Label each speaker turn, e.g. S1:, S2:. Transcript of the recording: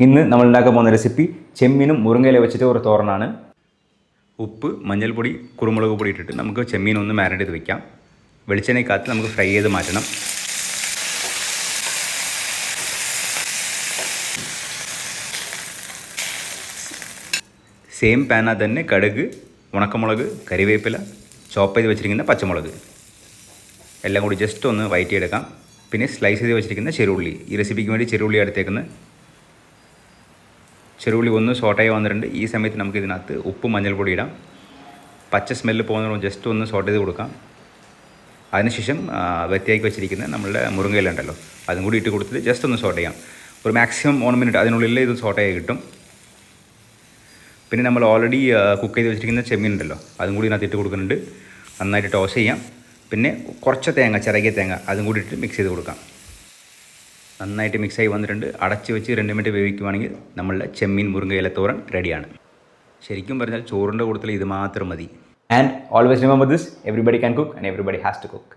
S1: ഇന്ന് നമ്മൾ ഉണ്ടാക്കാൻ പോകുന്ന റെസിപ്പി ചെമ്മീനും മുരിങ്ങയില വെച്ചിട്ട് ഒരു തോരനാണ്. ഉപ്പ്, മഞ്ഞൾപ്പൊടി, കുരുമുളക് പൊടി ഇട്ടിട്ട് നമുക്ക് ചെമ്മീൻ ഒന്ന് മാരിനേറ്റ് ചെയ്ത് വെക്കാം. വെളിച്ചെണ്ണയ്ക്കകത്ത് നമുക്ക് ഫ്രൈ ചെയ്ത് മാറ്റണം. സെയിം പാനകത്ത് തന്നെ കടുക്, ഉണക്കമുളക്, കരിവേപ്പില, ചോപ്പ് ചെയ്ത് വെച്ചിരിക്കുന്ന പച്ചമുളക് എല്ലാം കൂടി ജസ്റ്റ് ഒന്ന് വഴറ്റിയെടുക്കാം. പിന്നെ സ്ലൈസ് ചെയ്ത് വെച്ചിരിക്കുന്ന ചെറുള്ളി, ഈ റെസിപ്പിക്ക് വേണ്ടി ചെറുള്ളി എടുത്തേക്കുന്നത്. ചെറുള്ളി ഒന്ന് സോട്ടായി വന്നിട്ടുണ്ട്. ഈ സമയത്ത് നമുക്ക് ഇതിനകത്ത് ഉപ്പും മഞ്ഞൾപ്പൊടി ഇടാം. പച്ച സ്മെല്ല് പോകുന്നതുകൊണ്ട് ജസ്റ്റ് ഒന്ന് സോട്ട് ചെയ്ത് കൊടുക്കാം. അതിനുശേഷം വൃത്തിയാക്കി വെച്ചിരിക്കുന്ന നമ്മളുടെ മുരിങ്ങയില ഉണ്ടല്ലോ, അതും കൂടി ഇട്ട് കൊടുത്തിട്ട് ജസ്റ്റ് ഒന്ന് സോട്ട് ചെയ്യാം. ഒരു മാക്സിമം 1 മിനിറ്റ് അതിനുള്ളിൽ ഇത് സോട്ടായി കിട്ടും. പിന്നെ നമ്മൾ ഓൾറെഡി കുക്ക് ചെയ്ത് വെച്ചിരിക്കുന്ന ചെമ്മീൻ ഉണ്ടല്ലോ, അതും കൂടി ഇതിനകത്ത് ഇട്ട് കൊടുക്കുന്നുണ്ട്. നന്നായിട്ട് ടോസ് ചെയ്യാം. പിന്നെ കുറച്ച് തേങ്ങ, ചിരകിയ തേങ്ങ, അതും കൂടി ഇട്ട് മിക്സ് ചെയ്ത് കൊടുക്കാം. നന്നായിട്ട് മിക്സായി വന്നിട്ടുണ്ട്. അടച്ച് വെച്ച് 2 മിനിറ്റ് വേവിക്കുവാണെങ്കിൽ നമ്മളുടെ ചെമ്മീൻ മുരിങ്ങയില തോരൻ റെഡിയാണ്. ശരിക്കും പറഞ്ഞാൽ ചോറിൻ്റെ കൂട്ടത്തിൽ ഇത് മാത്രം മതി. And always remember this, everybody can cook and everybody has to cook.